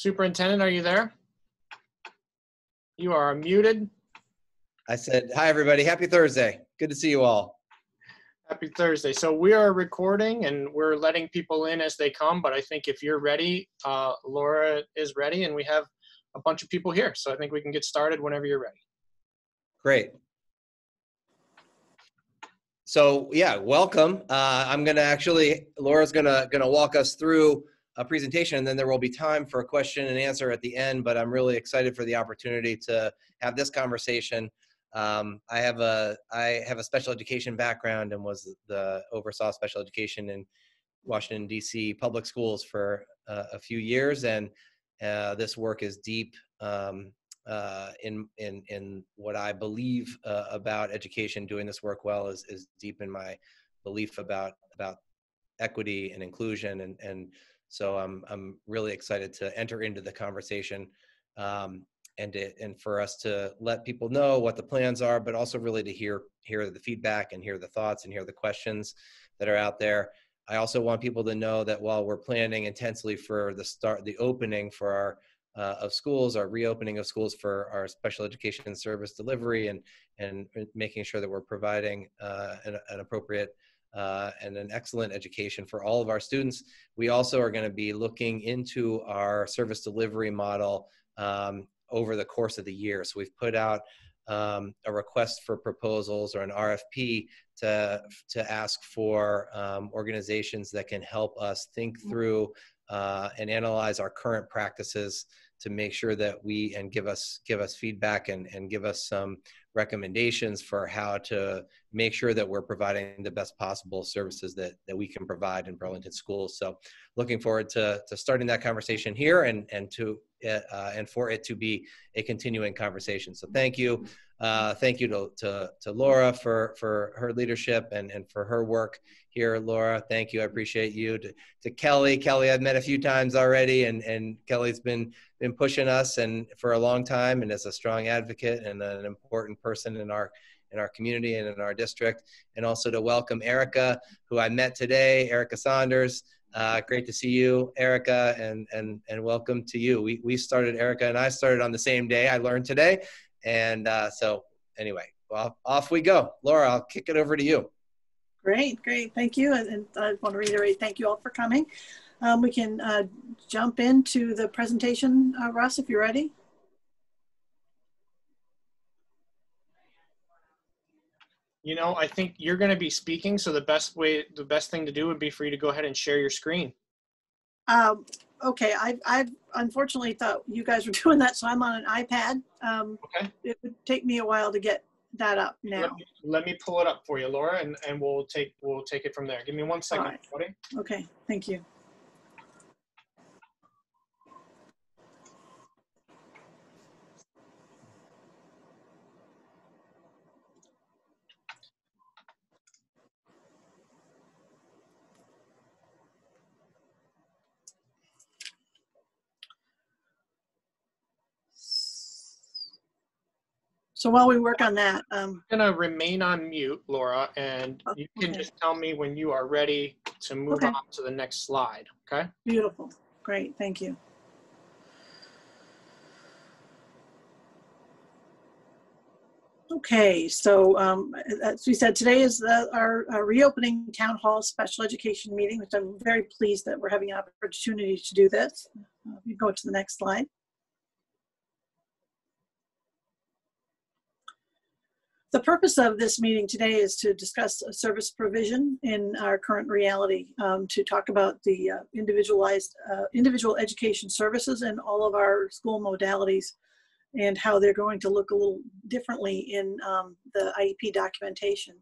Superintendent, are you there? You are muted. I said, hi, everybody. Happy Thursday. Good to see you all. Happy Thursday. So we are recording and we're letting people in as they come, but I think if you're ready, Laura is ready and we have a bunch of people here. So I think we can get started whenever you're ready. Great. So yeah, welcome. I'm gonna actually, Laura's gonna walk us through a presentation, and then there will be time for a question and answer at the end, but I'm really excited for the opportunity to have this conversation. I have a special education background and oversaw special education in Washington, D.C. public schools for a few years, and this work is deep in what I believe about education. Doing this work well is deep in my belief about equity and inclusion, and so I'm really excited to enter into the conversation, and for us to let people know what the plans are, but also really to hear the feedback and hear the thoughts and hear the questions that are out there. I also want people to know that while we're planning intensely for the opening for our of schools, our reopening of schools for our special education service delivery, and making sure that we're providing an appropriate and an excellent education for all of our students. We also are going to be looking into our service delivery model over the course of the year. So we've put out a request for proposals, or an RFP, to ask for organizations that can help us think through and analyze our current practices to make sure that give us feedback and give us some recommendations for how to make sure that we're providing the best possible services that we can provide in Burlington schools. So looking forward to starting that conversation here and for it to be a continuing conversation. So thank you. Thank you to Laura for her leadership and for her work here. Laura, thank you. I appreciate you. To Kelly. Kelly, I've met a few times already, and Kelly's been pushing us and for a long time, and is a strong advocate and an important person in our community and in our district. And also to welcome Erica, who I met today, Erica Saunders. Great to see you, Erica, and welcome to you. Erica and I started on the same day, I learned today. And so anyway, well, off we go. Laura, I'll kick it over to you. Great. Thank you. And I want to reiterate, thank you all for coming. We can jump into the presentation, Russ, if you're ready. You know, I think you're going to be speaking, so the best thing to do would be for you to go ahead and share your screen. Okay, I've unfortunately thought you guys were doing that, so I'm on an iPad. Okay. It would take me a while to get that up now. Let me pull it up for you, Laura, and we'll take it from there. Give me 1 second, buddy. Okay, thank you. So while we work on that, I'm gonna remain on mute, Laura, and you can just tell me when you are ready to move on to the next slide, okay? Beautiful, great, thank you. Okay, so as we said, today is our reopening town hall special education meeting, which I'm very pleased that we're having an opportunity to do this. You go to the next slide. The purpose of this meeting today is to discuss service provision in our current reality, to talk about the individual education services and all of our school modalities, and how they're going to look a little differently in the IEP documentation.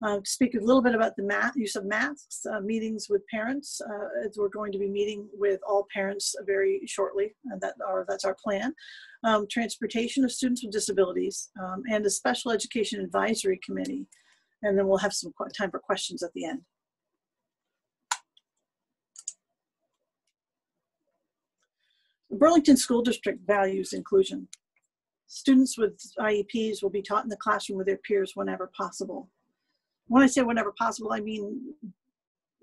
To speak a little bit about the use of masks, meetings with parents, as we're going to be meeting with all parents very shortly, and that's our plan. Transportation of students with disabilities, and a special education advisory committee. And then we'll have some time for questions at the end. The Burlington School District values inclusion. Students with IEPs will be taught in the classroom with their peers whenever possible. When I say whenever possible, I mean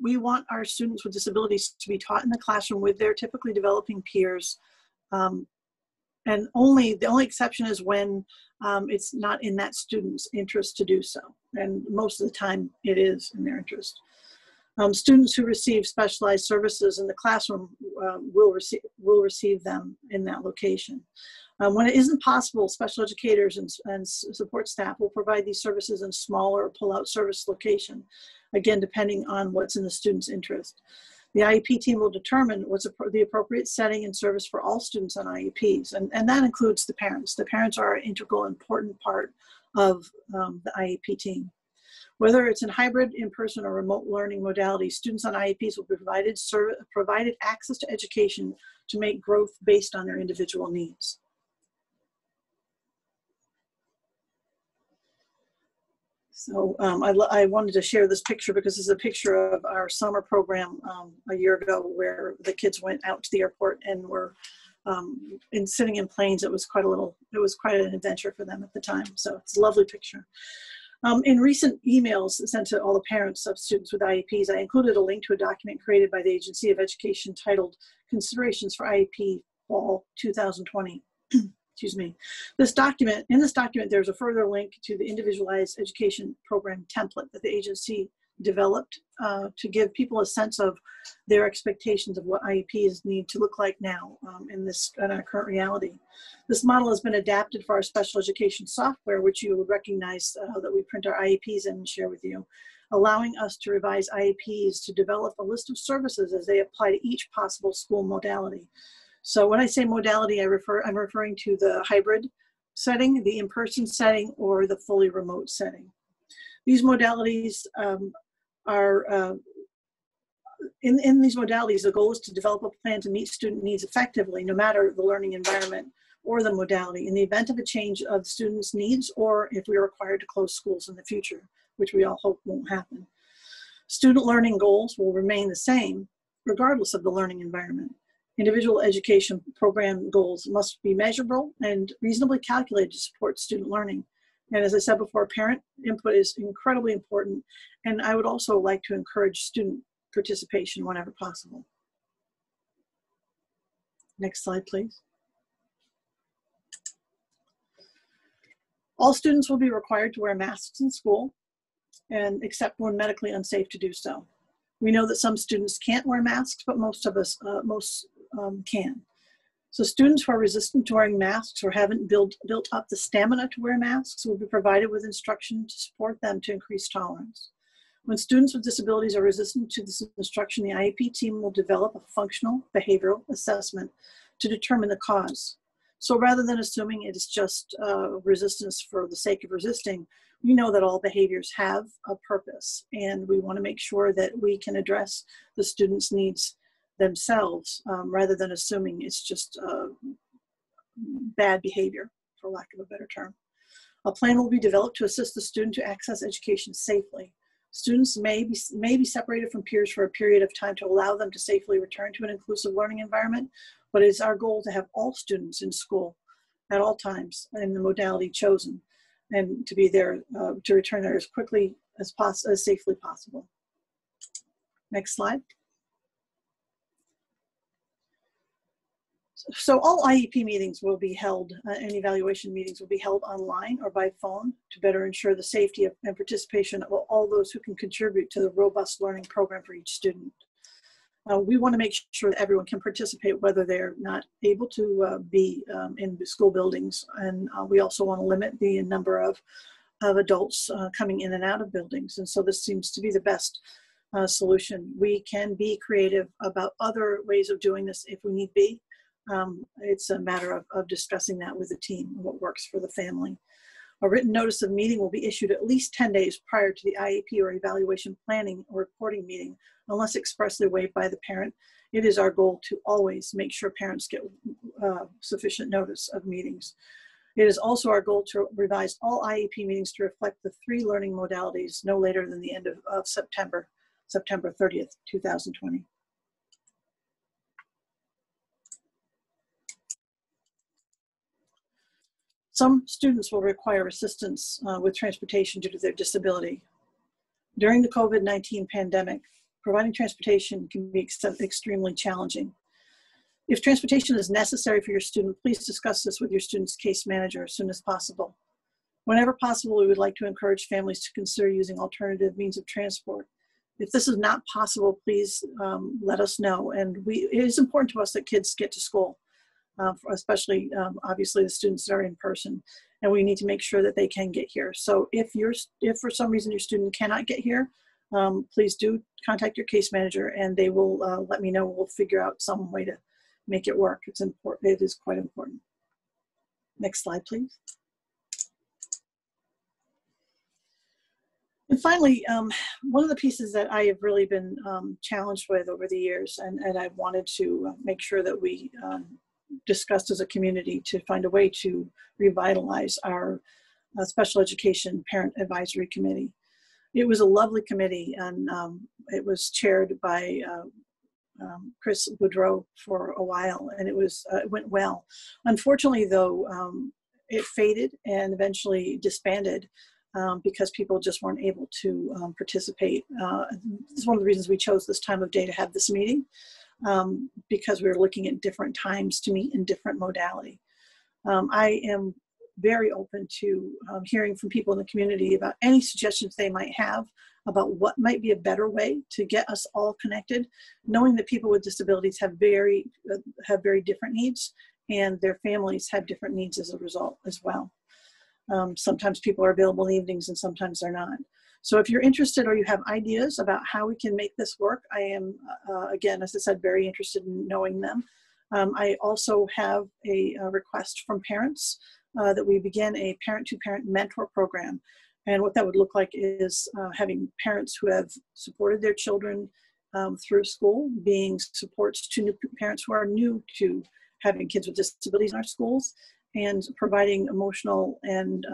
we want our students with disabilities to be taught in the classroom with their typically developing peers And the only exception is when it's not in that student's interest to do so. And most of the time it is in their interest. Students who receive specialized services in the classroom will receive them in that location. When it isn't possible, special educators and support staff will provide these services in smaller or pull-out service location, again, depending on what's in the student's interest. The IEP team will determine what's the appropriate setting and service for all students on IEPs, and that includes the parents. The parents are an integral, important part of the IEP team. Whether it's in hybrid, in-person, or remote learning modalities, students on IEPs will be provided access to education to make growth based on their individual needs. So I wanted to share this picture because this is a picture of our summer program a year ago where the kids went out to the airport and were sitting in planes. It was quite an adventure for them at the time. So it's a lovely picture. In recent emails sent to all the parents of students with IEPs, I included a link to a document created by the Agency of Education titled Considerations for IEP Fall 2020. Excuse me. In this document, there's a further link to the individualized education program template that the agency developed to give people a sense of their expectations of what IEPs need to look like now in our current reality. This model has been adapted for our special education software, which you would recognize that we print our IEPs in and share with you, allowing us to revise IEPs to develop a list of services as they apply to each possible school modality. So when I say modality, I'm referring to the hybrid setting, the in-person setting, or the fully remote setting. These modalities in these modalities, the goal is to develop a plan to meet student needs effectively, no matter the learning environment or the modality, in the event of a change of students' needs, or if we are required to close schools in the future, which we all hope won't happen. Student learning goals will remain the same, regardless of the learning environment. Individual education program goals must be measurable and reasonably calculated to support student learning. And as I said before, parent input is incredibly important. And I would also like to encourage student participation whenever possible. Next slide, please. All students will be required to wear masks in school, and except when medically unsafe to do so. We know that some students can't wear masks, but most of us can. So students who are resistant to wearing masks or haven't built up the stamina to wear masks will be provided with instruction to support them to increase tolerance. When students with disabilities are resistant to this instruction, the IEP team will develop a functional behavioral assessment to determine the cause. So rather than assuming it is just resistance for the sake of resisting, we know that all behaviors have a purpose, and we want to make sure that we can address the students' needs themselves rather than assuming it's just bad behavior, for lack of a better term. A plan will be developed to assist the student to access education safely. Students may be separated from peers for a period of time to allow them to safely return to an inclusive learning environment, but it is our goal to have all students in school at all times in the modality chosen, and to be there, to return there as quickly as safely possible. Next slide. So all IEP meetings will be held, and evaluation meetings will be held online or by phone to better ensure the safety and participation of all those who can contribute to the robust learning program for each student. We want to make sure that everyone can participate, whether they're not able to be in school buildings. And we also want to limit the number of adults coming in and out of buildings. And so this seems to be the best solution. We can be creative about other ways of doing this if we need be. It's a matter of discussing that with the team, what works for the family. A written notice of meeting will be issued at least 10 days prior to the IEP or evaluation planning or reporting meeting, unless expressly waived by the parent. It is our goal to always make sure parents get sufficient notice of meetings. It is also our goal to revise all IEP meetings to reflect the 3 learning modalities no later than the end of September 30th, 2020. Some students will require assistance with transportation due to their disability. During the COVID-19 pandemic, providing transportation can be extremely challenging. If transportation is necessary for your student, please discuss this with your student's case manager as soon as possible. Whenever possible, we would like to encourage families to consider using alternative means of transport. If this is not possible, please let us know. And it is important to us that kids get to school, especially obviously the students that are in person, and we need to make sure that they can get here. So if for some reason your student cannot get here, please do contact your case manager, and they will let me know. We'll figure out some way to make it work. It's important. It is quite important. Next slide, please. And finally, one of the pieces that I have really been challenged with over the years, and I've wanted to make sure that we discussed as a community to find a way to revitalize our special education parent advisory committee. It was a lovely committee, and it was chaired by Chris Woodrow for a while, and it went well. Unfortunately, though, it faded and eventually disbanded because people just weren't able to participate. This is one of the reasons we chose this time of day to have this meeting, because we were looking at different times to meet in different modality. I am very open to hearing from people in the community about any suggestions they might have about what might be a better way to get us all connected, knowing that people with disabilities have very different needs, and their families have different needs as a result as well. Sometimes people are available in the evenings and sometimes they're not. So if you're interested or you have ideas about how we can make this work, I am, again, as I said, very interested in knowing them. I also have a request from parents that we begin a parent-to-parent mentor program. And what that would look like is having parents who have supported their children through school, being supports to new parents who are new to having kids with disabilities in our schools, and providing emotional and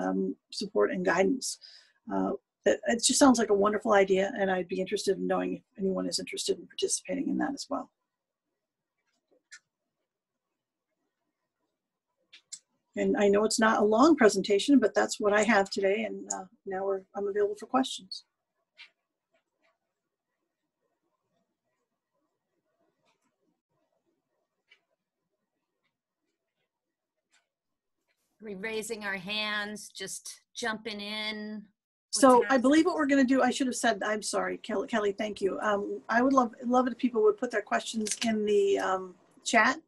support and guidance. It just sounds like a wonderful idea, and I'd be interested in knowing if anyone is interested in participating in that as well. And I know it's not a long presentation, but that's what I have today, and now I'm available for questions. We're raising our hands, just jumping in. So I believe what we're going to do, I should have said, I'm sorry, Kelly, thank you. I would love it if people would put their questions in the chat.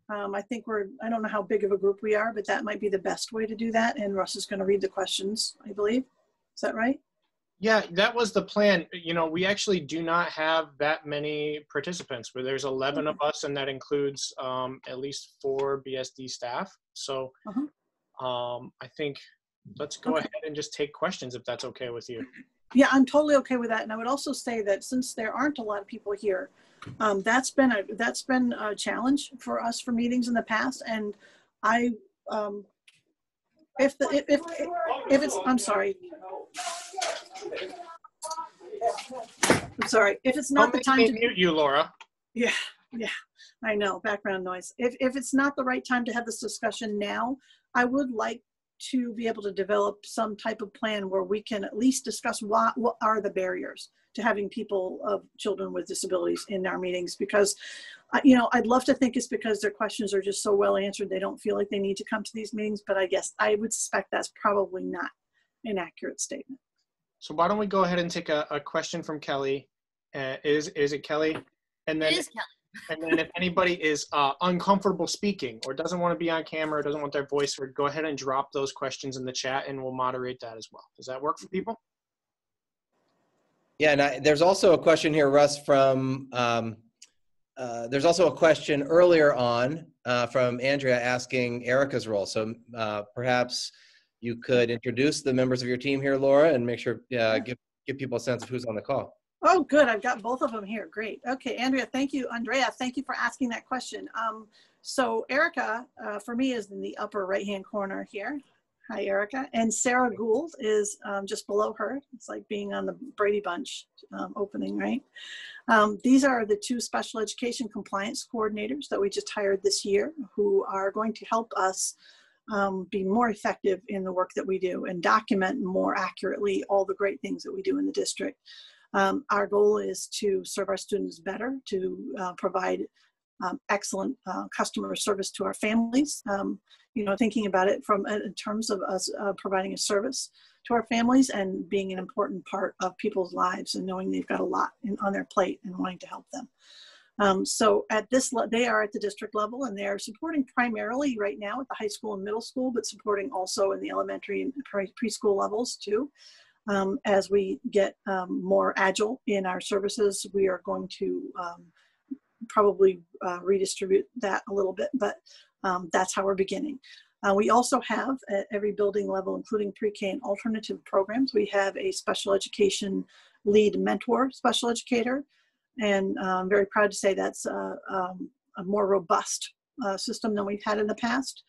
I think I don't know how big of a group we are, but that might be the best way to do that. And Russ is going to read the questions, I believe. Is that right? Yeah, that was the plan. You know, we actually do not have that many participants, but there's 11 of us, and that includes at least 4 BSD staff. So I think let's go ahead and just take questions if that's okay with you. Yeah, I'm totally okay with that. And I would also say that since there aren't a lot of people here, that's been a challenge for us for meetings in the past. And I, if it's, I'm sorry. I'm sorry. If it's not the time to mute you, Laura. Yeah, I know, background noise. If it's not the right time to have this discussion now, I would like to be able to develop some type of plan where we can at least discuss what are the barriers to having children with disabilities in our meetings, because you know, I'd love to think it's because their questions are just so well answered they don't feel like they need to come to these meetings, but I guess I would suspect that's probably not an accurate statement. So why don't we go ahead and take a question from Kelly? Is it Kelly? And then, it is Kelly. And then if anybody is uncomfortable speaking or doesn't want to be on camera, doesn't want their voice heard, go ahead and drop those questions in the chat and we'll moderate that as well. Does that work for people? Yeah, and there's also a question here, Russ, from, there's also a question earlier on from Andrea asking Erica's role. So perhaps you could introduce the members of your team here, Laura, and make sure, give people a sense of who's on the call. Oh, good. I've got both of them here. Great. Okay, Andrea, thank you. Andrea, thank you for asking that question. So Erica, for me, is in the upper right-hand corner here. Hi, Erica. And Sarah Gould is just below her. It's like being on the Brady Bunch opening, right? These are the 2 special education compliance coordinators that we just hired this year, who are going to help us be more effective in the work that we do and document more accurately all the great things that we do in the district. Our goal is to serve our students better, to provide excellent customer service to our families. You know, thinking about it from in terms of us providing a service to our families and being an important part of people's lives and knowing they've got a lot on their plate and wanting to help them. So at this, they are at the district level, and they are supporting primarily right now at the high school and middle school, but supporting also in the elementary and preschool levels too. As we get more agile in our services, we are going to probably redistribute that a little bit, but that's how we're beginning. We also have at every building level, including pre-K and alternative programs, we have a special education lead mentor special educator. And I'm very proud to say that's a more robust system than we've had in the past.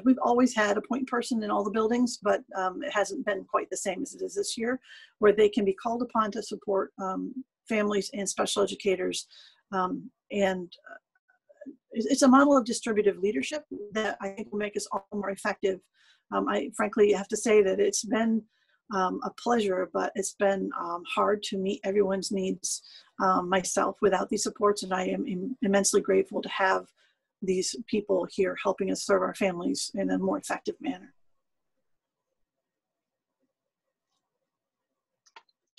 We've always had a point person in all the buildings, but it hasn't been quite the same as it is this year, where they can be called upon to support families and special educators. It's a model of distributive leadership that I think will make us all more effective. I frankly have to say that it's been a pleasure, but it's been hard to meet everyone's needs myself without these supports, and I am immensely grateful to have these people here helping us serve our families in a more effective manner.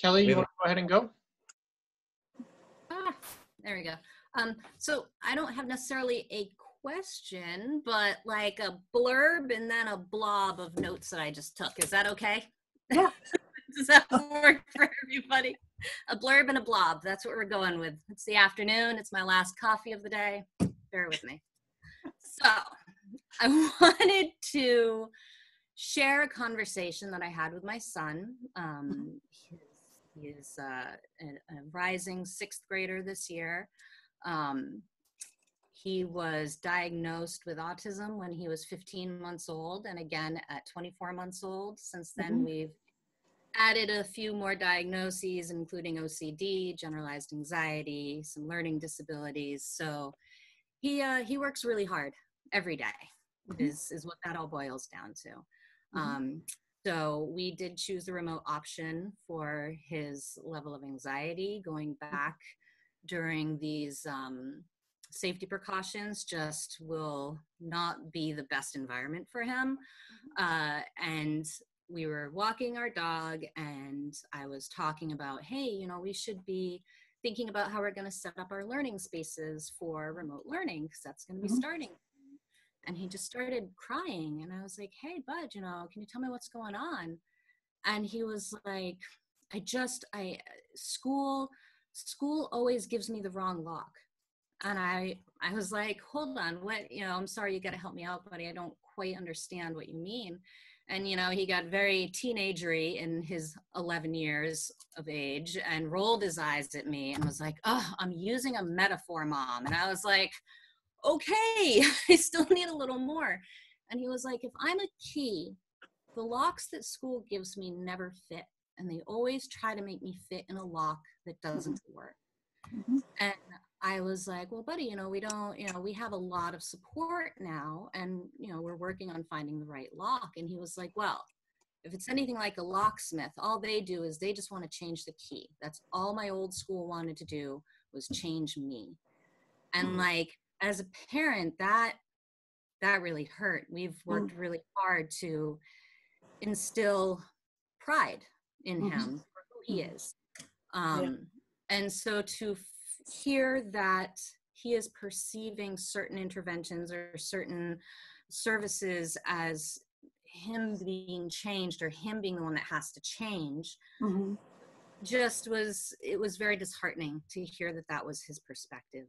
Kelly, you want to go ahead and go? There we go. So I don't have necessarily a question, but like a blurb and then a blob of notes that I just took. Is that okay? Yeah. Does that work for everybody? A blurb and a blob. That's what we're going with. It's the afternoon. It's my last coffee of the day. Bear with me. So I wanted to share a conversation that I had with my son. He is a rising 6th grader this year. He was diagnosed with autism when he was 15 months old, and again at 24 months old. Since then, we've added a few more diagnoses, including OCD, generalized anxiety, some learning disabilities. So he works really hard every day, is what that all boils down to. So we did choose the remote option for his level of anxiety. Going back during these safety precautions just will not be the best environment for him. And we were walking our dog, and I was talking about, hey, you know, we should be thinking about how we're going to set up our learning spaces for remote learning, because that's going to be starting. And he just started crying, and I was like, hey, bud, you know, can you tell me what's going on? And he was like, school always gives me the wrong lock. And I was like, hold on, what, you know, I'm sorry, you got to help me out, buddy. I don't quite understand what you mean. And, you know, he got very teenagery in his 11 years of age and rolled his eyes at me and was like, oh, I'm using a metaphor, Mom. And I was like, okay, I still need a little more. And he was like, if I'm a key, the locks that school gives me never fit. And they always try to make me fit in a lock that doesn't work. And I was like, well, buddy, you know, we have a lot of support now, and, you know, we're working on finding the right lock. And he was like, well, if it's anything like a locksmith, all they do is they just want to change the key. That's all my old school wanted to do, was change me. And like, as a parent, that really hurt. We've worked really hard to instill pride in him for who he is. And so to hear that he is perceiving certain interventions or certain services as him being changed, or him being the one that has to change, it was very disheartening to hear that was his perspective.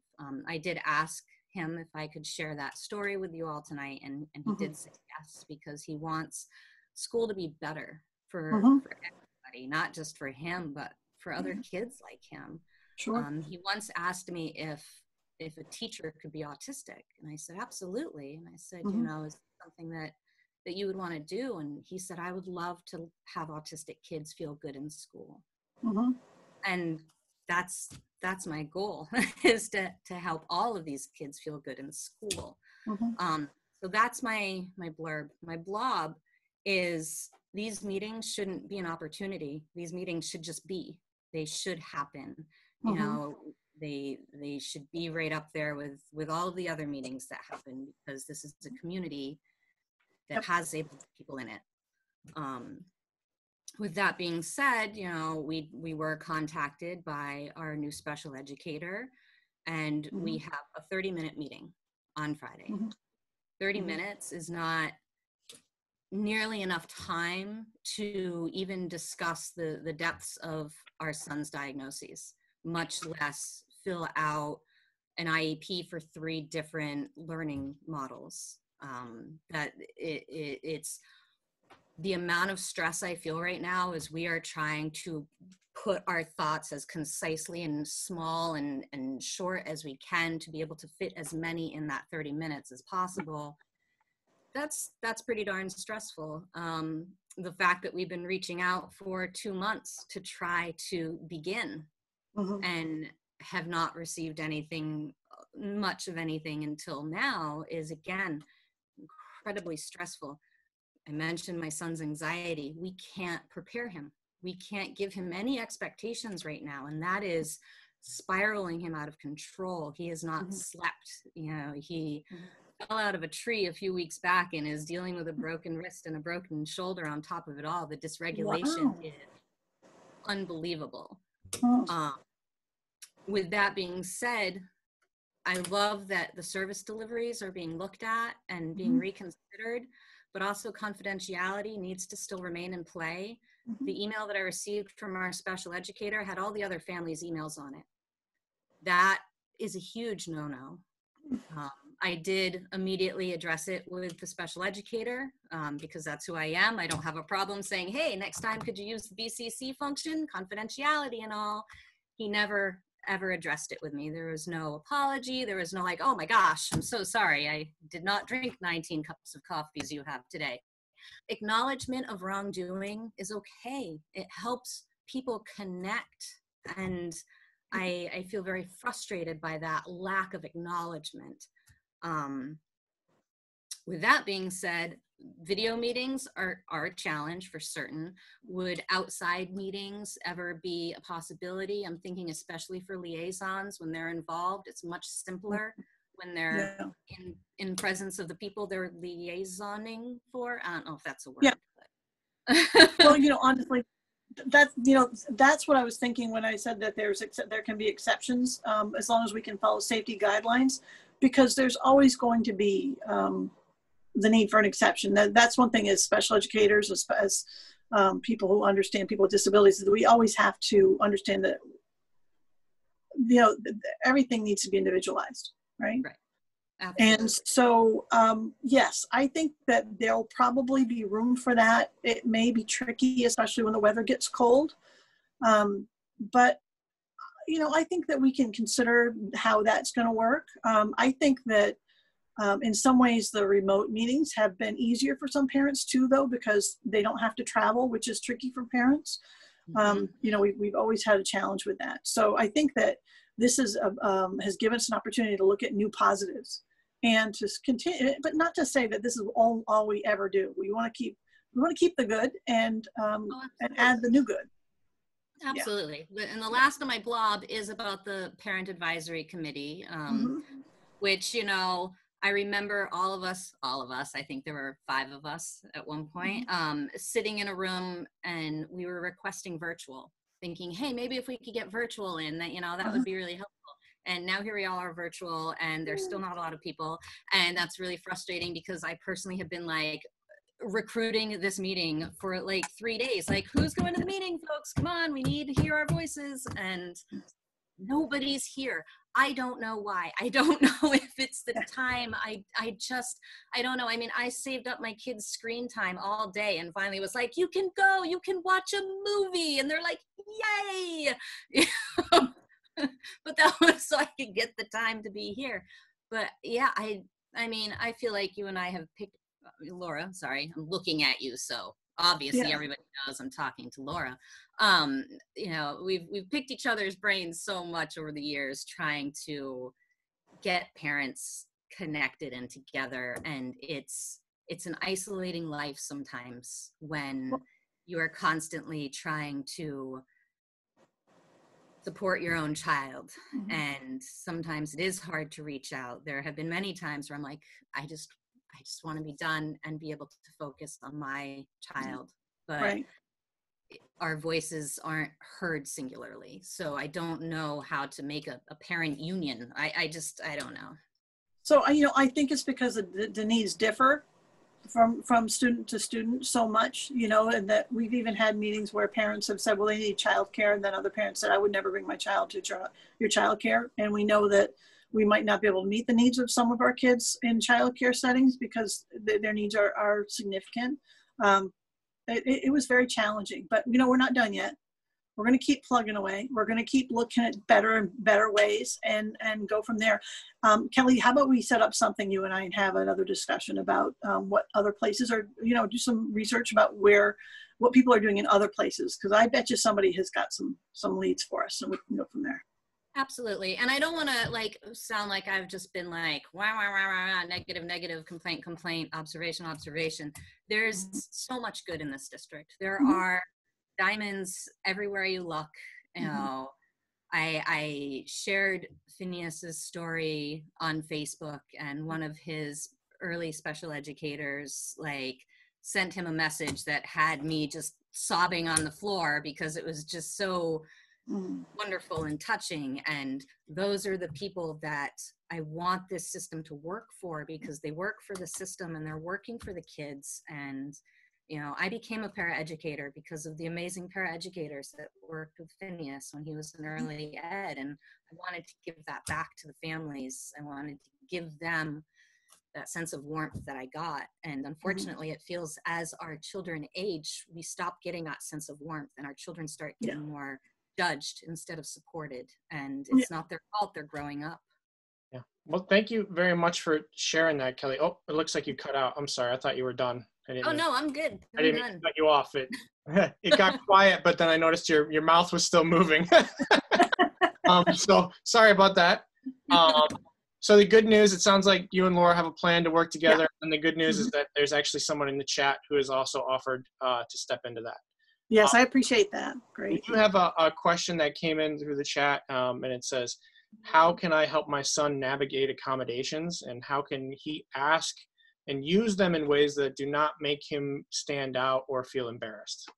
I did ask him if I could share that story with you all tonight, and he did say yes, because he wants school to be better for everybody, not just for him, but for other kids like him. Sure. He once asked me if a teacher could be autistic, and I said, absolutely. And I said, you know, is it something that you would want to do? And he said, I would love to have autistic kids feel good in school. And that's my goal, is to help all of these kids feel good in school. So that's my blurb. My blob is, these meetings shouldn't be an opportunity. These meetings should just be. They should happen. You know, They should be right up there with all of the other meetings that happen, because this is a community that has disabled people in it. With that being said, you know, we were contacted by our new special educator, and we have a 30-minute meeting on Friday. 30 minutes is not nearly enough time to even discuss the depths of our son's diagnoses, much less fill out an IEP for 3 different learning models. It's the amount of stress I feel right now is we are trying to put our thoughts as concisely and small and short as we can to be able to fit as many in that 30 minutes as possible. That's pretty darn stressful. The fact that we've been reaching out for 2 months to try to begin and have not received anything, much of anything until now, is again incredibly stressful. I mentioned my son's anxiety. We can't prepare him. We can't give him any expectations right now, and that is spiraling him out of control. He has not slept. You know, he fell out of a tree a few weeks back and is dealing with a broken wrist and a broken shoulder on top of it all. The dysregulation is unbelievable. With that being said, I love that the service deliveries are being looked at and being reconsidered, but also confidentiality needs to still remain in play. The email that I received from our special educator had all the other families' emails on it. That is a huge no-no. I did immediately address it with the special educator because that's who I am. I don't have a problem saying, hey, next time could you use the BCC function, confidentiality and all. He never ever addressed it with me. There was no apology. There was no like, oh my gosh, I'm so sorry. I did not drink 19 cups of coffee as you have today. Acknowledgement of wrongdoing is okay. It helps people connect. And I feel very frustrated by that lack of acknowledgement. With that being said, video meetings are a challenge for certain. Would outside meetings ever be a possibility? I'm thinking especially for liaisons when they're involved, it's much simpler when they're in presence of the people they're liaisoning for. I don't know if that's a word. Yeah. Well, you know, honestly, that's what I was thinking when I said that there can be exceptions as long as we can follow safety guidelines, because there's always going to be the need for an exception. That's one thing as special educators, as people who understand people with disabilities, that we always have to understand that, you know, everything needs to be individualized, right? Right. Absolutely. And so, yes, I think that there'll probably be room for that. It may be tricky, especially when the weather gets cold. But, you know, I think that we can consider how that's going to work. I think that in some ways, the remote meetings have been easier for some parents too, though, because they don't have to travel, which is tricky for parents. You know, we've always had a challenge with that. So I think that this is has given us an opportunity to look at new positives and to continue, but not to say that this is all we ever do. We want to keep the good and add the new good. Absolutely. Yeah. And the last of my blob is about the Parent Advisory Committee, which, you know, I remember all of us, I think there were 5 of us at one point, sitting in a room, and we were requesting virtual, thinking, hey, maybe if we could get virtual in, that, you know, that would be really helpful. And now here we all are virtual, and there's still not a lot of people. And that's really frustrating because I personally have been like recruiting this meeting for like 3 days. Like, who's going to the meeting, folks? Come on, we need to hear our voices. And nobody's here. I don't know why. I don't know if it's the time. I don't know. I mean, I saved up my kids' screen time all day and finally was like, you can go, you can watch a movie. And they're like, yay. But that was so I could get the time to be here. But yeah, I mean, I feel like you and I have picked, Laura, sorry, I'm looking at you. So obviously everybody knows I'm talking to Laura. You know, we've picked each other's brains so much over the years trying to get parents connected and together. And it's an isolating life sometimes when you are constantly trying to support your own child. Mhm. And sometimes it is hard to reach out. There have been many times where I'm like, I just want to be done and be able to focus on my child. But Right. our voices aren't heard singularly. So I don't know how to make a parent union. I don't know. So, I think it's because the needs differ from student to student so much, and that we've even had meetings where parents have said, well, they need childcare. And then other parents said, I would never bring my child to your childcare. And we know that we might not be able to meet the needs of some of our kids in childcare settings because their needs are significant. It was very challenging, but we're not done yet. We're going to keep plugging away. We're going to keep looking at better and better ways and go from there. Kelly, how about we set up something, you and I, and have another discussion about what other places are, do some research about what people are doing in other places. Because I bet you somebody has got some leads for us, and we can go from there. Absolutely. And I don't want to sound like I've just been like, wah, wah, wah, wah, negative, complaint, observation. There's so much good in this district. There are diamonds everywhere you look. I shared Phineas's story on Facebook, and one of his early special educators sent him a message that had me just sobbing on the floor because it was just so wonderful and touching. And those are the people that I want this system to work for, because they work for the system and they're working for the kids. And I became a paraeducator because of the amazing paraeducators that worked with Phineas when he was in early ed. And I wanted to give that back to the families. I wanted to give them that sense of warmth that I got. And unfortunately, it feels as our children age, we stop getting that sense of warmth, and our children start getting more judged instead of supported. And it's not their fault, they're growing up. Yeah. Well, thank you very much for sharing that, Kelly. Oh, it looks like you cut out. I'm sorry. I thought you were done. Oh, no, I'm good. I didn't mean to cut you off. It got quiet, but then I noticed your mouth was still moving. So sorry about that. So the good news, it sounds like you and Laura have a plan to work together. Yeah. And the good news is that there's actually someone in the chat who has also offered to step into that. Yes, I appreciate that. Great. We do have a question that came in through the chat, and it says, how can I help my son navigate accommodations, and how can he ask and use them in ways that do not make him stand out or feel embarrassed?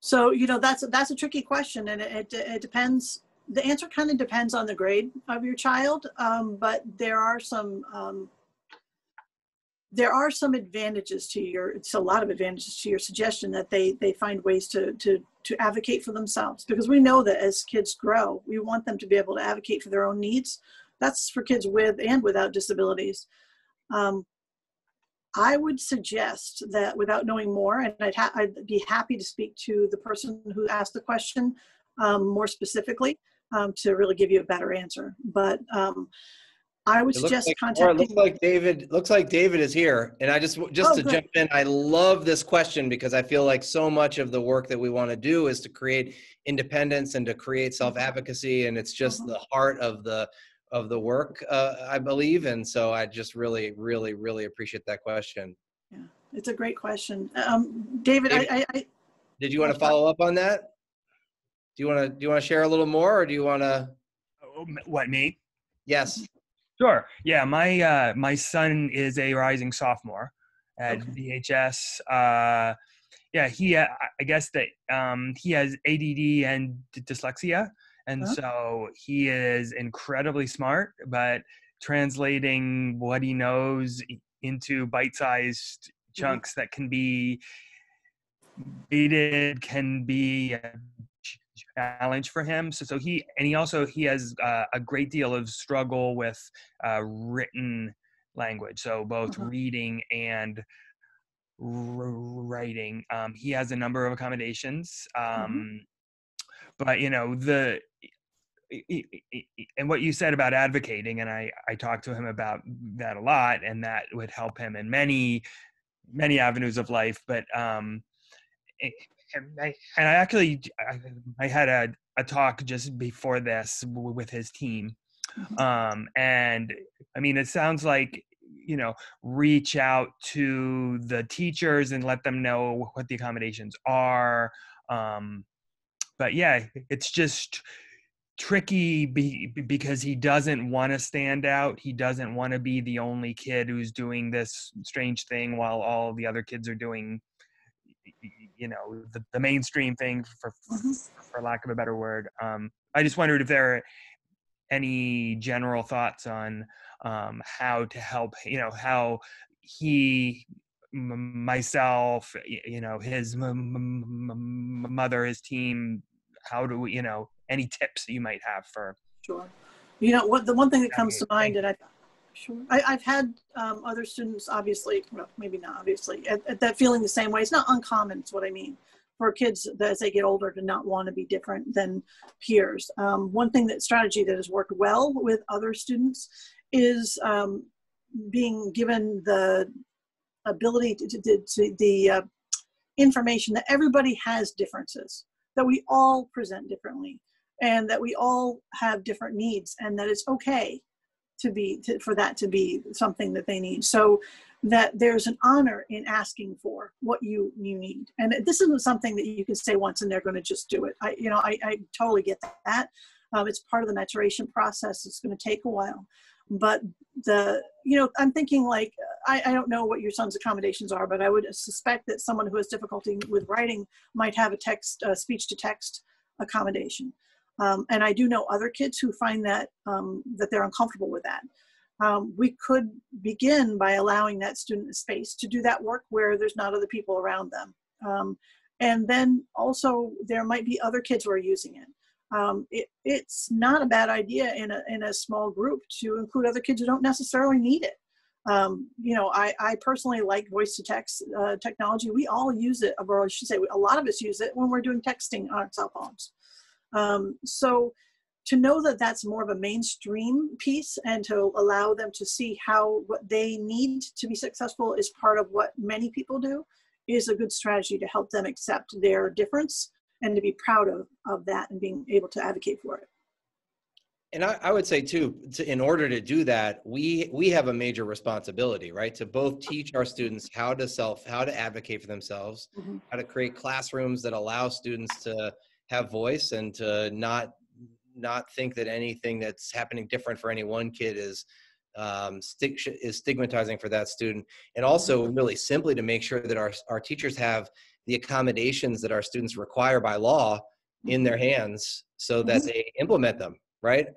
So, that's a tricky question, and it depends. The answer kind of depends on the grade of your child, but there are some advantages it's a lot of advantages to your suggestion that they find ways to advocate for themselves, because we know that as kids grow, we want them to be able to advocate for their own needs. That's for kids with and without disabilities. I would suggest that, without knowing more, and I'd be happy to speak to the person who asked the question more specifically to really give you a better answer. But I would suggest contacting. Looks like David is here, and I just to jump in, I love this question because I feel like so much of the work that we want to do is to create independence and to create self-advocacy, and it's just the heart of the work, I believe. And so I just really, really, really appreciate that question. Yeah, it's a great question. David, did you want to follow up on that? Do you want to share a little more, or do you want to? What, me? Yes. Sure. Yeah, my son is a rising sophomore at VHS. I guess that he has ADD and dyslexia. And so he is incredibly smart, but translating what he knows into bite-sized chunks that can be aided can be a challenge for him. So he has a great deal of struggle with written language. So both reading and writing. He has a number of accommodations. But and what you said about advocating, and I talked to him about that a lot, and that would help him in many avenues of life. But I had a talk just before this with his team, and I mean, it sounds like reach out to the teachers and let them know what the accommodations are. But yeah, it's just tricky because he doesn't want to stand out. He doesn't want to be the only kid who's doing this strange thing while all the other kids are doing, the mainstream thing, for lack of a better word. I just wondered if there are any general thoughts on how to help, how he, myself, his mother, his team, how do we, any tips you might have for. Sure. The one thing that comes to mind, and I've had other students, obviously, well, maybe not obviously, at that feeling the same way. It's not uncommon, is what I mean, for kids as they get older to not want to be different than peers. One strategy that has worked well with other students is being given the ability the information that everybody has differences, that we all present differently, and that we all have different needs, and that it's okay for that to be something that they need. So that there's an honor in asking for what you need. And this isn't something that you can say once and they're going to just do it. I totally get that. It's part of the maturation process. It's going to take a while. But I'm thinking, like, I don't know what your son's accommodations are, but I would suspect that someone who has difficulty with writing might have a speech-to-text accommodation. And I do know other kids who find that they're uncomfortable with that. We could begin by allowing that student a space to do that work where there's not other people around them. And then also there might be other kids who are using it. It's not a bad idea in a small group to include other kids who don't necessarily need it. I personally like voice-to-text technology. We all use it, or I should say a lot of us use it when we're doing texting on our cell phones. So to know that that's more of a mainstream piece and to allow them to see what they need to be successful is part of what many people do is a good strategy to help them accept their difference and to be proud of that and being able to advocate for it. And I would say too, in order to do that, we have a major responsibility, right? To both teach our students how to advocate for themselves, how to create classrooms that allow students to have voice and to not think that anything that's happening different for any one kid is stigmatizing for that student. And also really simply to make sure that our teachers have the accommodations that our students require by law in their hands so that they implement them, right?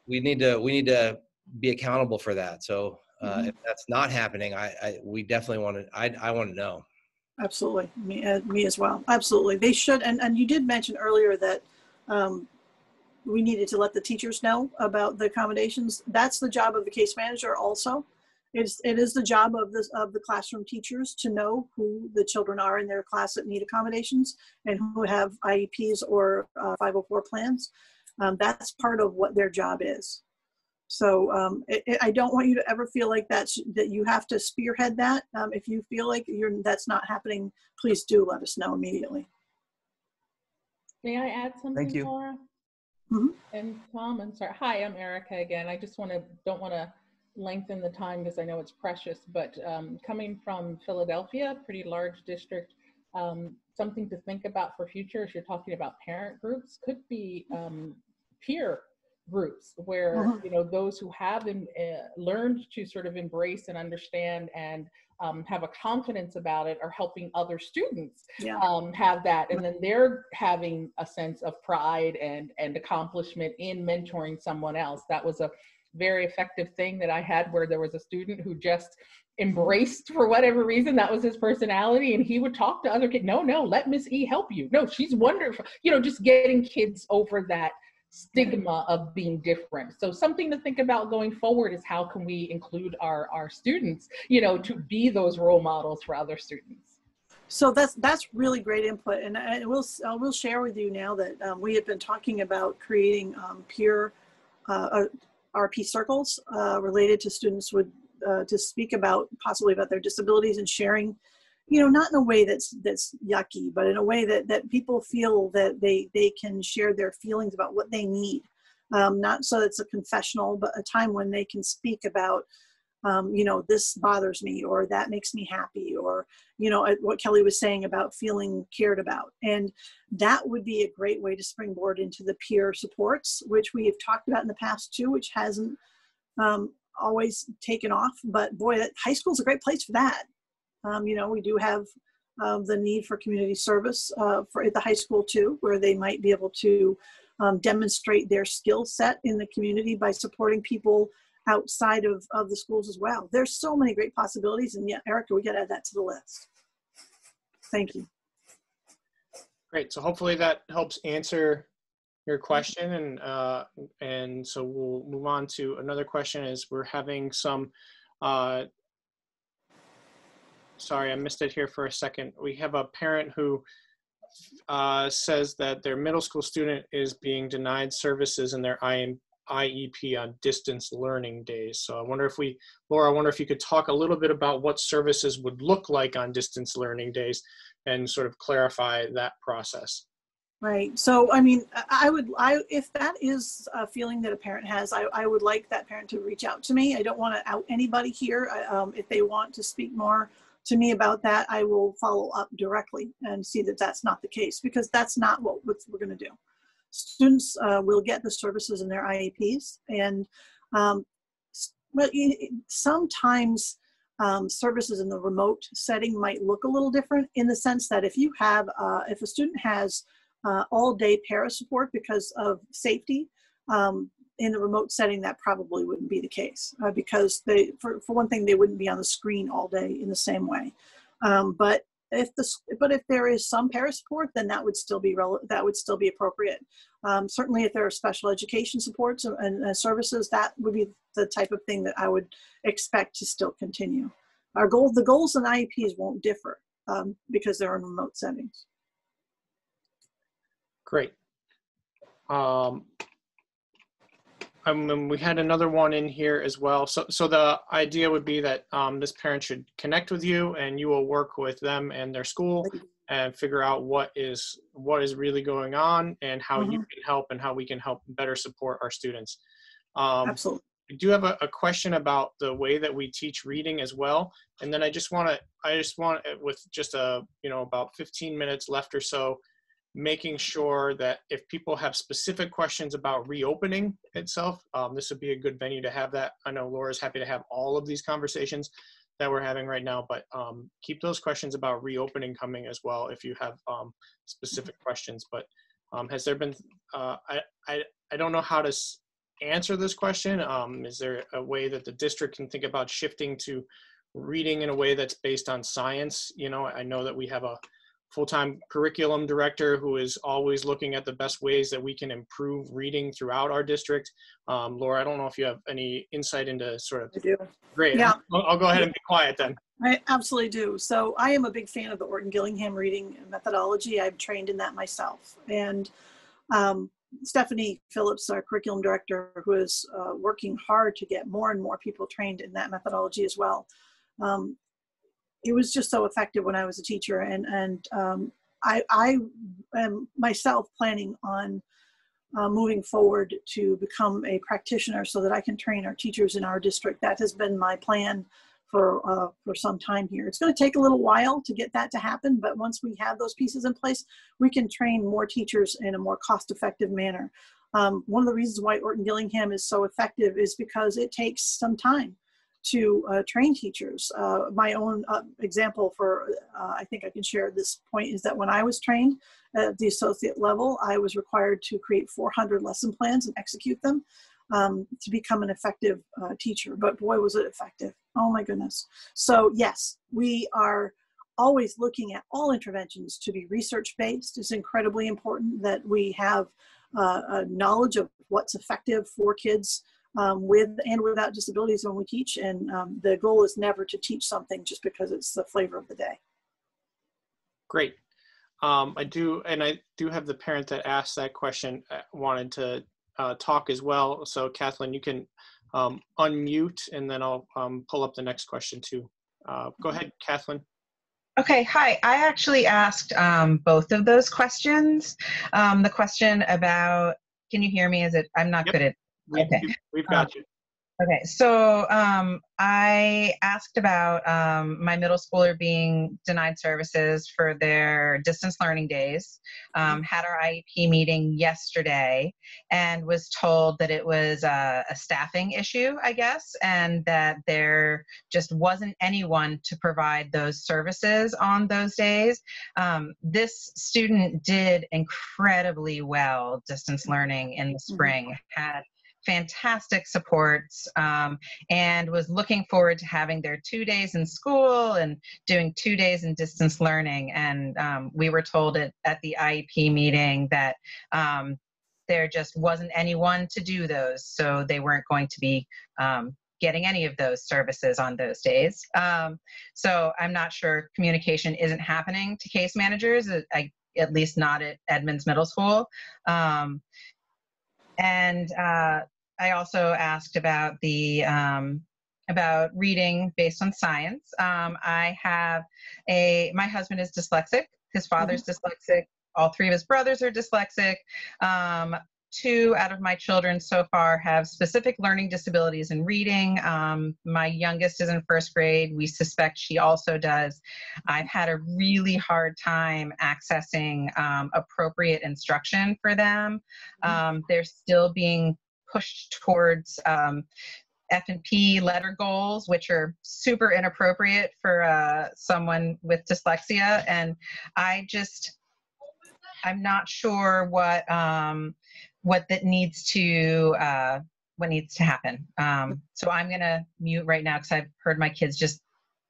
We need to be accountable for that. So if that's not happening, we definitely want to, I want to know. Absolutely. Me as well. Absolutely. They should. And you did mention earlier that we needed to let the teachers know about the accommodations. That's the job of the case manager also. It is the job of the classroom teachers to know who the children are in their class that need accommodations and who have IEPs or 504 plans. That's part of what their job is. So I don't want you to ever feel like that you have to spearhead that. If you feel like that's not happening, please do let us know immediately. May I add something, Thank you. Laura? And Tom, I'm sorry. Hi, I'm Erica again. I just don't want to lengthen the time because I know it's precious, but coming from Philadelphia, pretty large district, something to think about for future, if you're talking about parent groups, could be peer groups where those who have learned to sort of embrace and understand and have a confidence about it are helping other students have that, and then they're having a sense of pride and accomplishment in mentoring someone else. That was a very effective thing that I had, where there was a student who just embraced, for whatever reason, that was his personality, and he would talk to other kids. No, let Miss E help you. No, she's wonderful. Just getting kids over that stigma of being different. So something to think about going forward is how can we include our students, to be those role models for other students. So that's really great input, and I will share with you now that we have been talking about creating peer RP circles related to students to speak possibly about their disabilities and sharing, not in a way that's yucky, but in a way that people feel that they can share their feelings about what they need. Not so it's a confessional, but a time when they can speak about this bothers me, or that makes me happy, or, what Kelly was saying about feeling cared about. And that would be a great way to springboard into the peer supports, which we have talked about in the past too, which hasn't always taken off. But boy, high school is a great place for that. We do have the need for community service at the high school too, where they might be able to demonstrate their skill set in the community by supporting people outside of the schools as well. There's so many great possibilities, and yeah, Erica, we got to add that to the list. Thank you. Great. So hopefully that helps answer your question, and so we'll move on to another question. Is we're having some. Sorry, I missed it here for a second. We have a parent who says that their middle school student is being denied services in their IEP on distance learning days. So I wonder if Laura, I wonder if you could talk a little bit about what services would look like on distance learning days and sort of clarify that process. Right. So, if that is a feeling that a parent has, I would like that parent to reach out to me. I don't want to out anybody here. If they want to speak more to me about that, I will follow up directly and see that that's not the case, because that's not what we're going to do. Students will get the services in their IEPs, and sometimes services in the remote setting might look a little different, in the sense that if a student has all-day para support because of safety, in the remote setting, that probably wouldn't be the case, because for one thing, they wouldn't be on the screen all day in the same way. But if there is some para support, then that would still be appropriate. Certainly, if there are special education supports and services, that would be the type of thing that I would expect to still continue. The goals in IEPs won't differ because they're in remote settings. Great. We had another one in here as well. So the idea would be that this parent should connect with you, and you will work with them and their school and figure out what is really going on, and how you can help, and how we can help better support our students. Absolutely. We do have a question about the way that we teach reading as well. And then I just want with just about 15 minutes left or so, making sure that if people have specific questions about reopening itself, this would be a good venue to have that. I know Laura's happy to have all of these conversations that we're having right now, but keep those questions about reopening coming as well if you have specific questions. But has there been, I don't know how to answer this question. Is there a way that the district can think about shifting to reading in a way that's based on science? I know that we have a full-time curriculum director who is always looking at the best ways that we can improve reading throughout our district. Laura, I don't know if you have any insight into sort of. I do. Great. Yeah. I'll go ahead and be quiet then. I absolutely do. So I am a big fan of the Orton-Gillingham reading methodology. I've trained in that myself. And Stephanie Phillips, our curriculum director, who is working hard to get more and more people trained in that methodology as well. It was just so effective when I was a teacher, and I am myself planning on moving forward to become a practitioner so that I can train our teachers in our district. That has been my plan for some time here. It's going to take a little while to get that to happen, but once we have those pieces in place, we can train more teachers in a more cost-effective manner. One of the reasons why Orton-Gillingham is so effective is because it takes some time to train teachers. My own example I think I can share at this point, is that when I was trained at the associate level, I was required to create 400 lesson plans and execute them to become an effective teacher. But boy, was it effective. Oh my goodness. So yes, we are always looking at all interventions to be research-based. It's incredibly important that we have a knowledge of what's effective for kids with and without disabilities when we teach. And the goal is never to teach something just because it's the flavor of the day. Great. I do have the parent that asked that question wanted to talk as well. So Kathleen, you can unmute, and then I'll pull up the next question too. Go ahead, Kathleen. Okay, hi. I actually asked both of those questions. The question about, can you hear me? I'm not good at. We've got you. Okay, so I asked about my middle schooler being denied services for their distance learning days. Had our IEP meeting yesterday and was told that it was a staffing issue, I guess, and that there just wasn't anyone to provide those services on those days. This student did incredibly well distance learning in the spring, had fantastic supports, and was looking forward to having their 2 days in school and doing 2 days in distance learning. And we were told at the IEP meeting that there just wasn't anyone to do those, so they weren't going to be getting any of those services on those days. So I'm not sure communication isn't happening to case managers, at least not at Edmonds Middle School. And I also asked about the about reading based on science. I have my husband is dyslexic. His father's dyslexic. All 3 of his brothers are dyslexic. 2 out of my children so far have specific learning disabilities in reading. My youngest is in 1st grade. We suspect she also does. I've had a really hard time accessing appropriate instruction for them. They're still being pushed towards F&P letter goals, which are super inappropriate for someone with dyslexia. And I'm not sure what that needs to happen. So I'm gonna mute right now because I've heard my kids just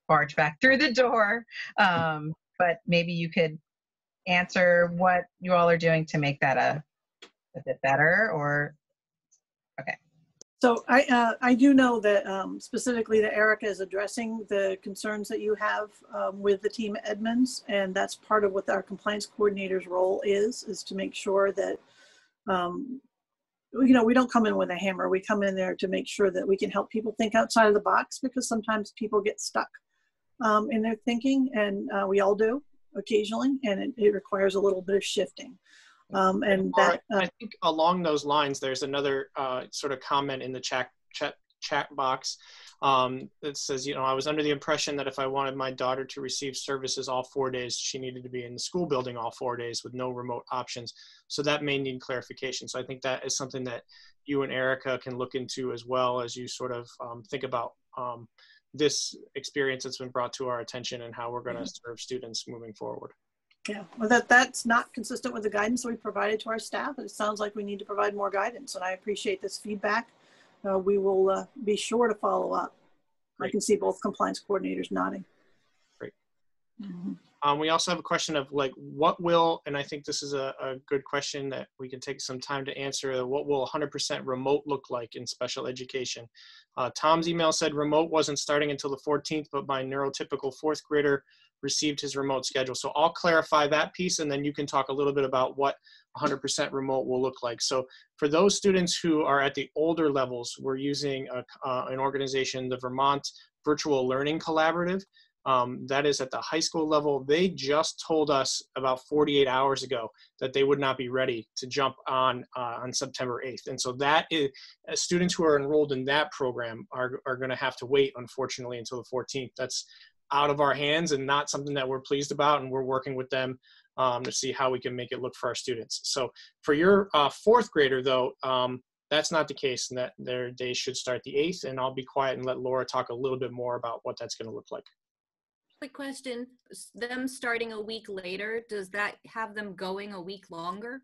barge back through the door. But maybe you could answer what you all are doing to make that a bit better, or okay. So I do know that specifically that Erica is addressing the concerns that you have with the team at Edmonds, and that's part of what our compliance coordinator's role is to make sure that we don't come in with a hammer. We come in there to make sure that we can help people think outside of the box, because sometimes people get stuck in their thinking, and we all do occasionally, and it requires a little bit of shifting. And that I think along those lines, there's another sort of comment in the chat box that says, I was under the impression that if I wanted my daughter to receive services all 4 days, she needed to be in the school building all 4 days with no remote options. So that may need clarification. So I think that is something that you and Erica can look into, as well as you sort of think about this experience that's been brought to our attention and how we're going to serve students moving forward. Yeah, well, that's not consistent with the guidance that we provided to our staff. It sounds like we need to provide more guidance, and I appreciate this feedback. We will be sure to follow up. Great. I can see both compliance coordinators nodding. Great. We also have a question of what will, and I think this is a good question that we can take some time to answer, what will 100% remote look like in special education? Tom's email said remote wasn't starting until the 14th, but my neurotypical 4th grader received his remote schedule. So I'll clarify that piece, and then you can talk a little bit about what 100% remote will look like. So for those students who are at the older levels, we're using an organization, the Vermont Virtual Learning Collaborative. That is at the high school level. They just told us about 48 hours ago that they would not be ready to jump on September 8th. And so that is, students who are enrolled in that program are going to have to wait, unfortunately, until the 14th. That's out of our hands and not something that we're pleased about, and we're working with them to see how we can make it look for our students. So for your 4th grader, though, that's not the case, and that their days should start the 8th, and I'll be quiet and let Laura talk a little bit more about what that's going to look like. Quick question, them starting a week later, does that have them going a week longer?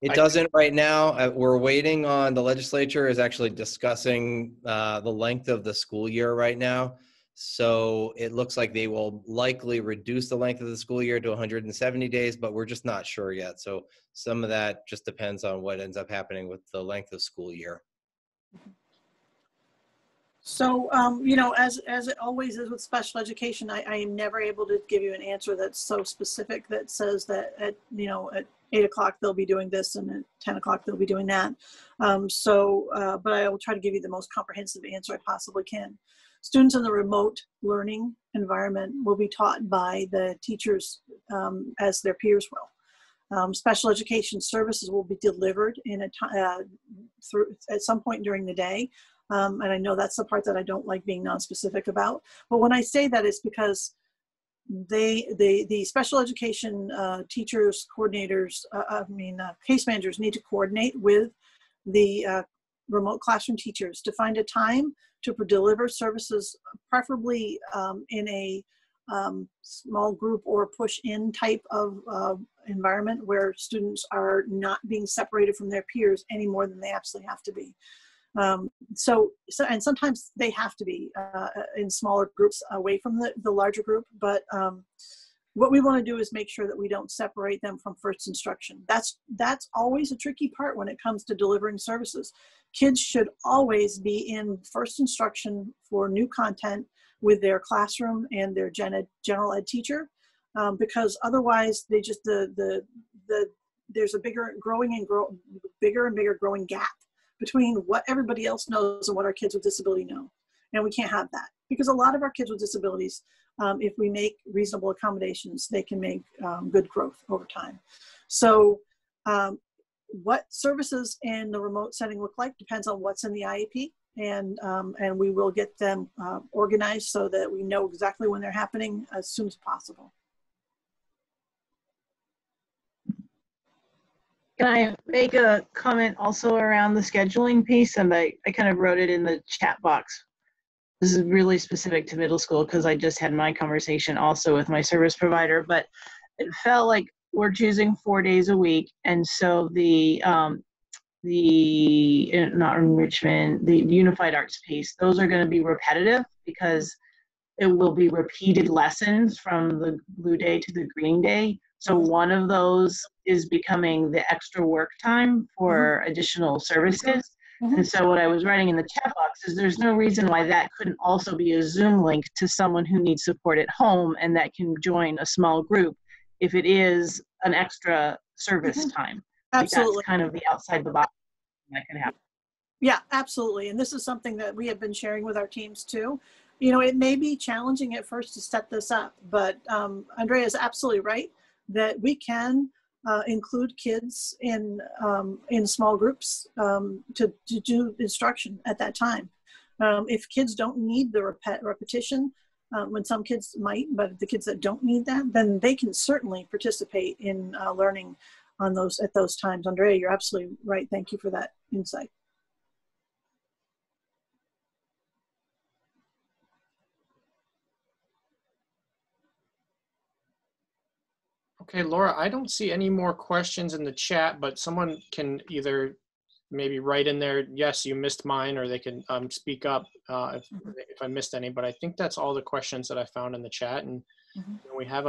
It doesn't right now. We're waiting on, the legislature is actually discussing the length of the school year right now. So it looks like they will likely reduce the length of the school year to 170 days, but we're just not sure yet. So some of that just depends on what ends up happening with the length of school year. So, as it always is with special education, I am never able to give you an answer that's so specific that says that at 8 o'clock they'll be doing this and at 10 o'clock they'll be doing that. But I will try to give you the most comprehensive answer I possibly can. Students in the remote learning environment will be taught by the teachers as their peers will. Special education services will be delivered at some point during the day. And I know that's the part that I don't like being non-specific about. But when I say that, it's because the special education teachers, coordinators, case managers need to coordinate with the remote classroom teachers to find a time to deliver services, preferably in a small group or push-in type of environment where students are not being separated from their peers any more than they absolutely have to be. And sometimes they have to be in smaller groups away from the larger group, but what we want to do is make sure that we don't separate them from first instruction. That's always a tricky part when it comes to delivering services. Kids should always be in first instruction for new content with their classroom and their general ed teacher, because otherwise they just there's a bigger and bigger growing gap between what everybody else knows and what our kids with disability know. And we can't have that, because a lot of our kids with disabilities, if we make reasonable accommodations, they can make good growth over time. So what services in the remote setting look like depends on what's in the IEP, and we will get them organized so that we know exactly when they're happening as soon as possible. Can I make a comment also around the scheduling piece? And I kind of wrote it in the chat box. This is really specific to middle school because I just had my conversation also with my service provider, but it felt like we're choosing 4 days a week. And so the not enrichment, the unified arts piece, those are going to be repetitive because it will be repeated lessons from the blue day to the green day. So one of those is becoming the extra work time for additional services. And so what I was writing in the chat box is there's no reason why that couldn't also be a Zoom link to someone who needs support at home and that can join a small group if it is an extra service time. Absolutely. Like that's kind of the outside the box that can happen. Yeah, absolutely. And this is something that we have been sharing with our teams too. You know, it may be challenging at first to set this up, but Andrea is absolutely right that we can include kids in small groups to do instruction at that time. If kids don't need the repetition, when some kids might, but the kids that don't need that, then they can certainly participate in learning on those at those times. Andrea, you're absolutely right. Thank you for that insight. Okay, Laura, I don't see any more questions in the chat, but someone can either maybe write in there, yes, you missed mine, or they can speak up if I missed any, but I think that's all the questions that I found in the chat. And we have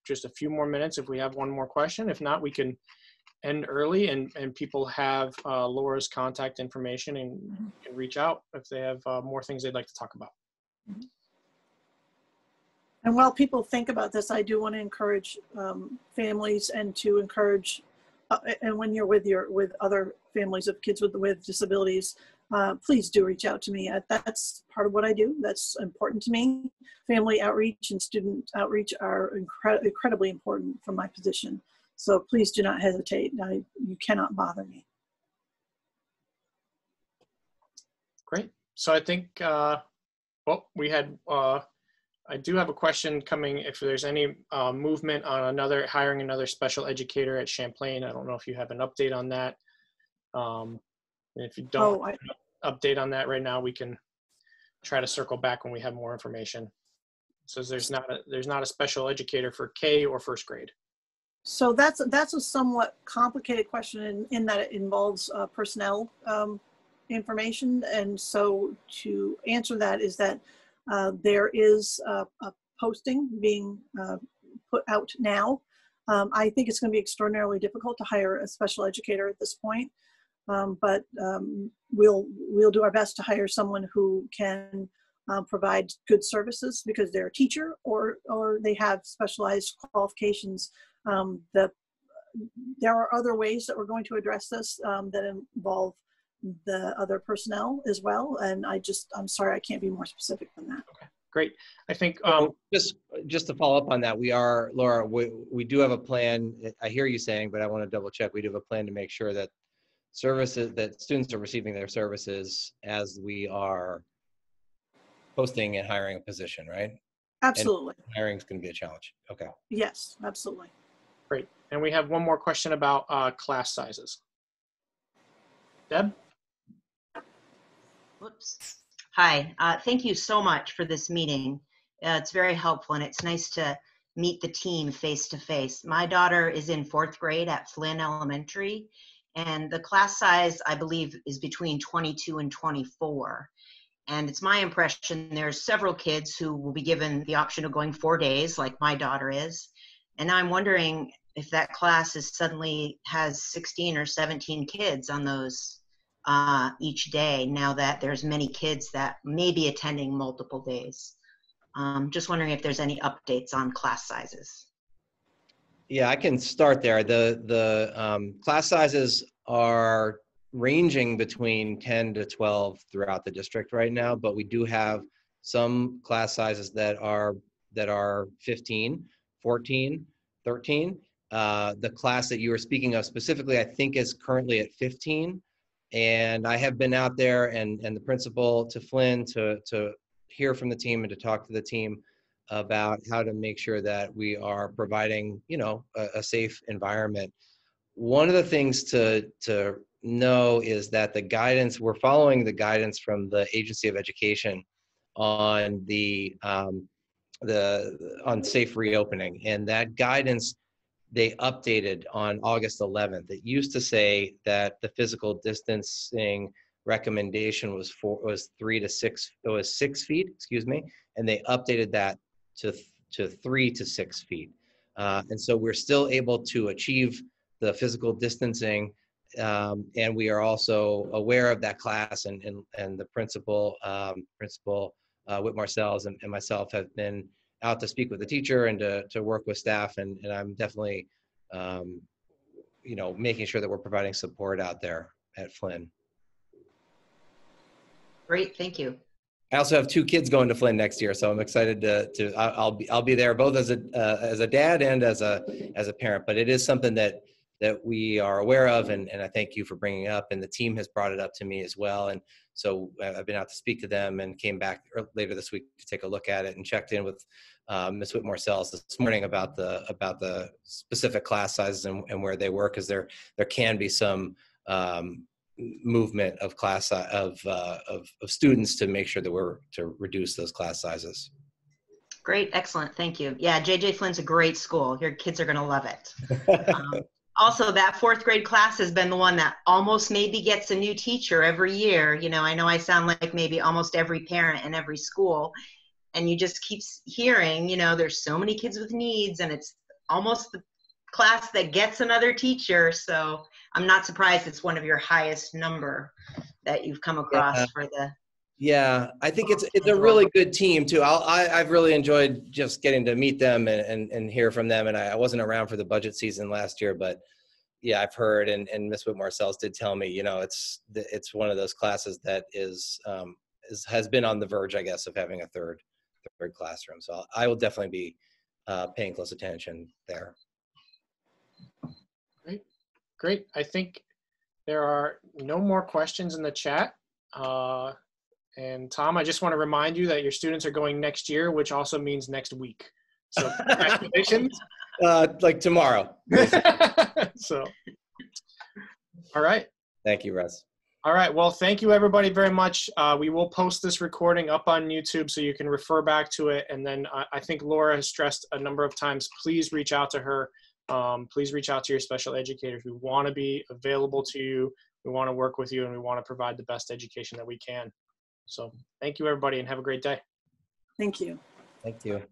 just a few more minutes if we have one more question. If not, we can end early and people have Laura's contact information and can reach out if they have more things they'd like to talk about. And while people think about this, I do want to encourage families and to encourage, and when you're with other families of kids with disabilities, please do reach out to me. That's part of what I do. That's important to me. Family outreach and student outreach are incredibly important for my position. So please do not hesitate. You cannot bother me. Great. So I think, we had, I do have a question coming if there's any movement on hiring another special educator at Champlain. I don't know if you have an update on that. And if you don't update on that right now, we can try to circle back when we have more information. So there's not a special educator for K or first grade. So that's a somewhat complicated question in that it involves personnel information. And so to answer that is that there is a posting being put out now. I think it's going to be extraordinarily difficult to hire a special educator at this point, but we'll do our best to hire someone who can provide good services because they're a teacher or they have specialized qualifications. There are other ways that we're going to address this that involve the other personnel as well. And I'm sorry, I can't be more specific than that. Okay, great. I think just to follow up on that, Laura, we do have a plan. I hear you saying, but I want to double check. We do have a plan to make sure that services, that students are receiving their services as we are posting and hiring a position, right? Absolutely. And hiring is going to be a challenge. Okay. Yes, absolutely. Great. And we have one more question about class sizes. Deb? Whoops. Hi, thank you so much for this meeting. It's very helpful, and it's nice to meet the team face to face. My daughter is in 4th grade at Flynn Elementary, and the class size, I believe, is between 22 and 24. And it's my impression there's several kids who will be given the option of going 4 days, like my daughter is. And I'm wondering if that class is suddenly has 16 or 17 kids on those each day, now that there's many kids that may be attending multiple days. Just wondering if there's any updates on class sizes. Yeah, I can start there. The class sizes are ranging between 10 to 12 throughout the district right now, but we do have some class sizes that are 15, 14, 13. The class that you were speaking of specifically, I think, is currently at 15. And I have been out there and the principal to Flynn to hear from the team and to talk to the team about how to make sure that we are providing, you know, a safe environment. One of the things to know is that the guidance, we're following the guidance from the Agency of Education on on safe reopening, and that guidance they updated on August 11th. It used to say that the physical distancing recommendation was 6 feet, excuse me, and they updated that to 3 to 6 feet. And so we're still able to achieve the physical distancing, and we are also aware of that class, and the principal, Whit Marcells and myself have been out to speak with the teacher and to work with staff, and I'm definitely, you know, making sure that we're providing support out there at Flynn. Great, thank you. I also have 2 kids going to Flynn next year, so I'm excited I'll be there both as a dad and as a parent. But it is something that we are aware of, and I thank you for bringing it up. And the team has brought it up to me as well, and so I've been out to speak to them and came back later this week to take a look at it and checked in with Ms. Whit Marcells this morning about the specific class sizes and where they were, because there can be some movement of class of students to make sure that we're to reduce those class sizes. Great, excellent, thank you. Yeah, JJ Flynn's a great school. Your kids are going to love it. Also, that 4th grade class has been the one that almost maybe gets a new teacher every year. You know I sound like maybe almost every parent in every school, and you just keep hearing, you know, there's so many kids with needs, and it's almost the class that gets another teacher. So I'm not surprised it's one of your highest number that you've come across for the. Yeah, I think it's a really good team too. I've really enjoyed just getting to meet them and hear from them. And I wasn't around for the budget season last year, but yeah, I've heard, and Ms. Whit Marcells did tell me, you know, it's one of those classes that has been on the verge, I guess, of having a third classroom. So I will definitely be paying close attention there. Great. I think there are no more questions in the chat. And Tom, I just want to remind you that your students are going next year, which also means next week. So congratulations. Like tomorrow. So, all right. Thank you, Russ. All right. Well, thank you everybody very much. We will post this recording up on YouTube so you can refer back to it. And then I think Laura has stressed a number of times, please reach out to her. Please reach out to your special educators. We want to be available to you. We want to work with you, and we want to provide the best education that we can. So thank you, everybody, and have a great day. Thank you. Thank you.